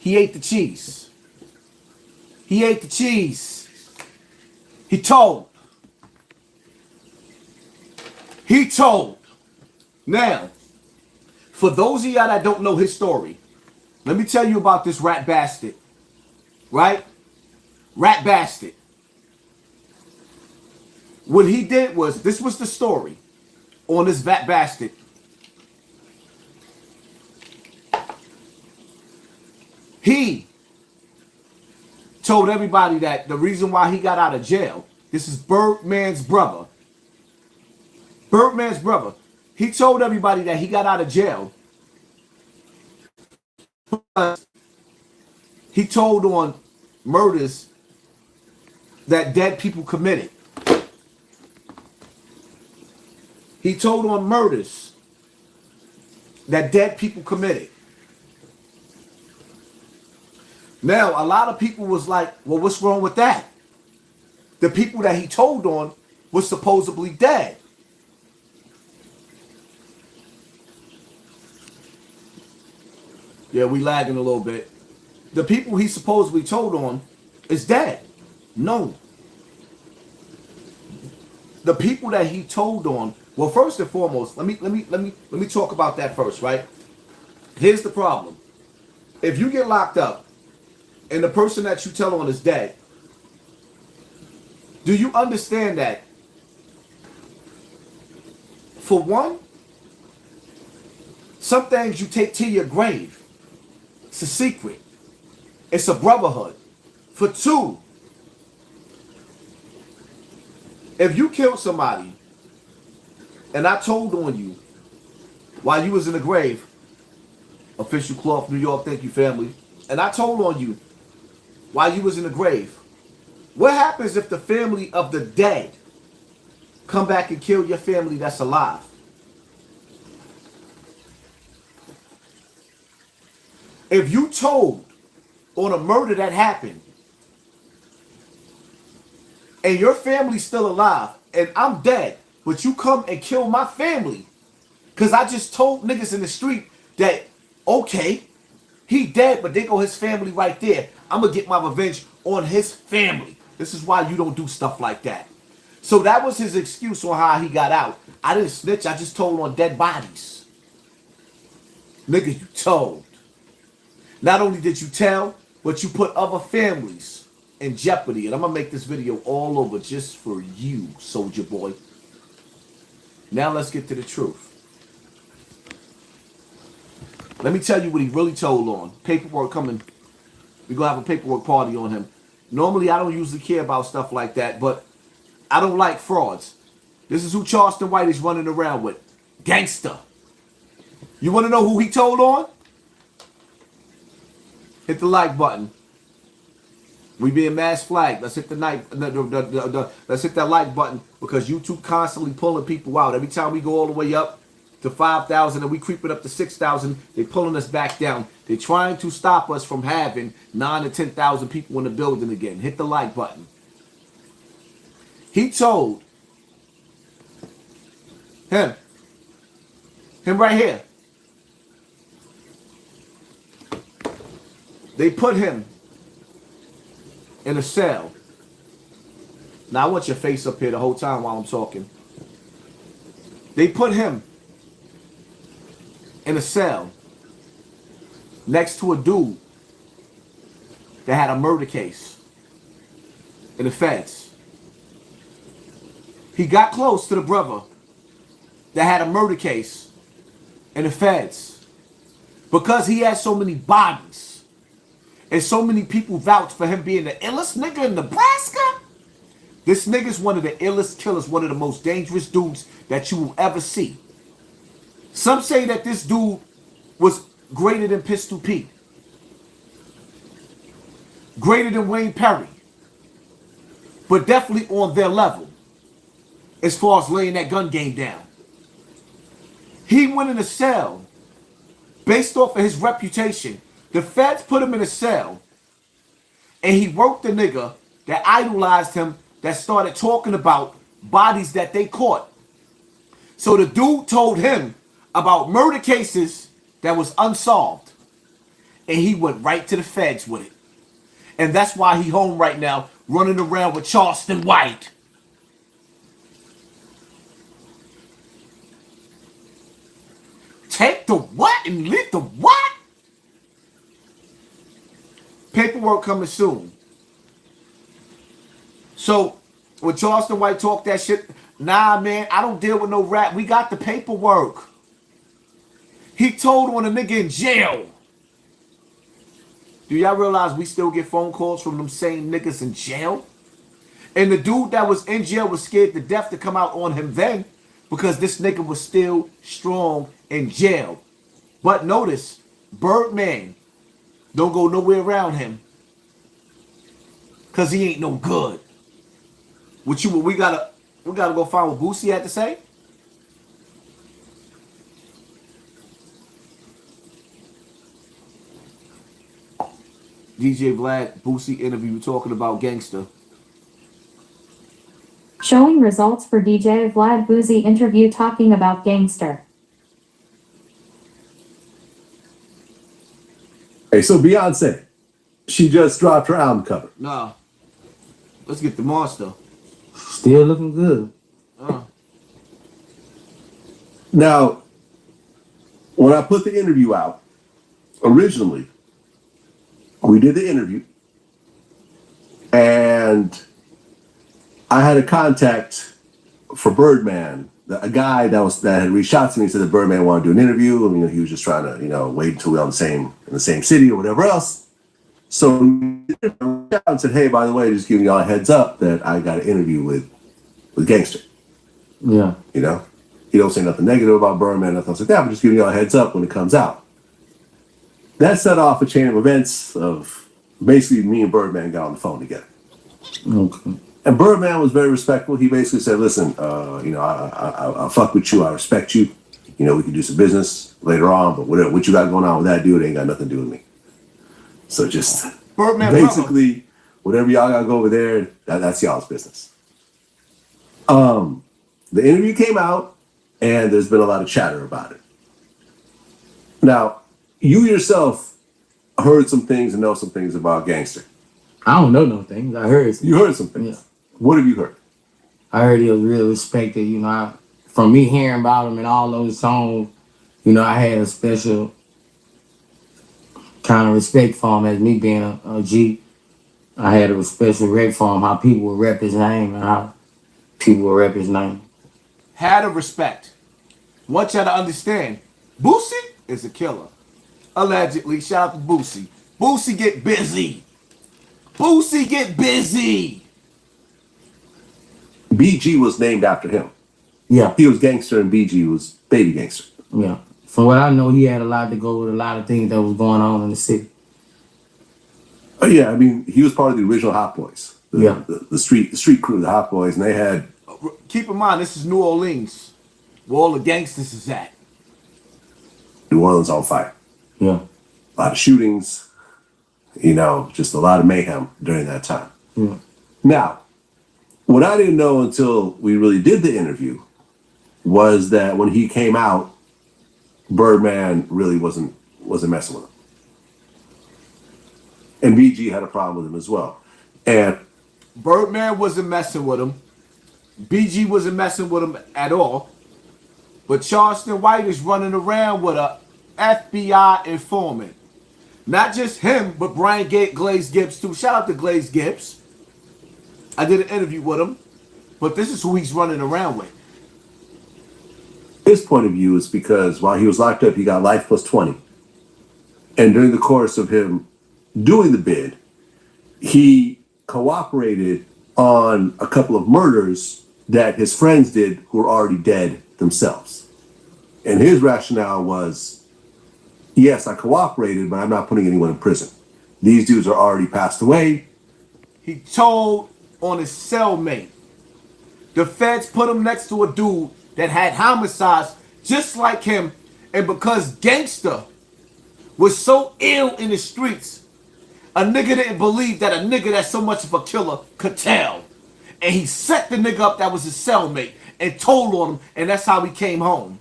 He ate the cheese. He ate the cheese. He told. He told. Now, for those of y'all that don't know his story, let me tell you about this rat bastard. Right? Rat bastard. What he did was, this was the story on this rat bastard. He told everybody that the reason why he got out of jail, this is Birdman's brother. Birdman's brother. He told everybody that he got out of jail because he told on murders that dead people committed. He told on murders that dead people committed. Now, a lot of people was like, well, what's wrong with that? The people that he told on was supposedly dead. Yeah, we lagging a little bit. The people he supposedly told on is dead. No. The people that he told on, well, first and foremost, let me talk about that first, right? Here's the problem. If you get locked up and the person that you tell on is dead, do you understand that? For one, some things you take to your grave. It's a secret. It's a brotherhood. For two, if you killed somebody and I told on you while you was in the grave, Official Cloth, New York, thank you, family, and I told on you while you was in the grave, what happens if the family of the dead come back and kill your family that's alive? If you told on a murder that happened and your family's still alive and I'm dead, but you come and kill my family because I just told niggas in the street that, okay, he dead, but they go his family right there. I'm going to get my revenge on his family. This is why you don't do stuff like that. So that was his excuse on how he got out. I didn't snitch. I just told on dead bodies. Nigga, you told. Not only did you tell, but you put other families in jeopardy. And I'm going to make this video all over just for you, soldier boy. Now let's get to the truth. Let me tell you what he really told on. Paperwork coming. We're going to have a paperwork party on him. Normally, I don't usually care about stuff like that, but I don't like frauds. This is who Charleston White is running around with. Gangster. You want to know who he told on? Hit the like button. We being mass flagged. Let's hit let's hit that like button because YouTube constantly pulling people out. Every time we go all the way up to 5,000 and we creep it up to 6,000, they pulling us back down. They're trying to stop us from having 9,000 to 10,000 people in the building again. Hit the like button. He told him right here. They put him in a cell. Now I want your face up here the whole time while I'm talking. They put him in a cell next to a dude that had a murder case in the feds. He got close to the brother that had a murder case in the feds because he had so many bodies. And so many people vouch for him being the illest nigga in Nebraska. This nigga's one of the illest killers, one of the most dangerous dudes that you will ever see. Some say that this dude was greater than Pistol Pete. Greater than Wayne Perry. But definitely on their level as far as laying that gun game down. He went in a cell based off of his reputation. The feds put him in a cell, and he worked the nigga that idolized him, that started talking about bodies that they caught. So the dude told him about murder cases that was unsolved. and he went right to the feds with it. And that's why he home right now, running around with Charleston White. Take the what and leave the what? Paperwork coming soon. So when Charleston White talked that shit, nah, man, I don't deal with no rap. We got the paperwork. He told on a nigga in jail. Do y'all realize we still get phone calls from them same niggas in jail? And the dude that was in jail was scared to death to come out on him then because this nigga was still strong in jail. But notice, Birdman don't go nowhere around him because he ain't no good. We gotta go find what Boosie had to say. DJ Vlad, Boosie interview talking about gangster. Showing results for DJ Vlad Boosie interview talking about gangster. Hey, so Beyonce, she just dropped her album cover. Nah. Let's get the monster. Still looking good. Now, when I put the interview out, originally, we did the interview, and I had a contact for Birdman, a guy that had reached out to me and said that Birdman wanted to do an interview. I mean, he was just trying to, wait until we were in the same city or whatever else. So I reached out and said, hey, by the way, just giving y'all a heads up that I got an interview with Gangster. Yeah. He don't say nothing negative about Birdman, nothing else like that, but just giving y'all a heads up when it comes out. That set off a chain of events of basically me and Birdman got on the phone together. Okay. And Birdman was very respectful. He basically said, listen, I fuck with you. I respect you. We can do some business later on, but what you got going on with that dude ain't got nothing to do with me. So just Birdman basically, whatever y'all got to go over there, that's y'all's business. The interview came out, and there's been a lot of chatter about it. Now, you yourself heard some things and know some things about Gangster. I don't know no things. I heard some. You heard some things. Yeah. What have you heard? I heard he was real respected. From me hearing about him and all those songs, I had a special kind of respect for him as me being a G. I had a special respect for him, how people would rep his name and how people would rep his name. Had a respect. Want y'all to understand, Boosie is a killer. Allegedly, shout out to Boosie. Boosie get busy. Boosie get busy. BG was named after him. Yeah. He was Gangster and BG was Baby Gangster. Yeah. From what I know, he had a lot to go with a lot of things that was going on in the city. Oh yeah, I mean, he was part of the original Hot Boys. The street crew, the Hot Boys, and they had... Keep in mind, this is New Orleans, where all the gangsters is at. New Orleans on fire. Yeah. A lot of shootings, just a lot of mayhem during that time. Yeah. Now, what I didn't know until we really did the interview was that when he came out, Birdman really wasn't messing with him. And BG had a problem with him as well. And Birdman wasn't messing with him. BG wasn't messing with him at all. But Charleston White is running around with a FBI informant. Not just him, but Brian Glaze Gibbs too. Shout out to Glaze Gibbs. I did an interview with him. But this is who he's running around with. his point of view is because while he was locked up, he got life plus 20. And during the course of him doing the bid, he cooperated on a couple of murders that his friends did who were already dead themselves. And his rationale was, yes, I cooperated, but I'm not putting anyone in prison. These dudes are already passed away. He told on his cellmate. The feds put him next to a dude that had homicides just like him. And because Gangsta was so ill in the streets, a nigga didn't believe that a nigga that's so much of a killer could tell. And he set the nigga up that was his cellmate and told on him, and that's how he came home.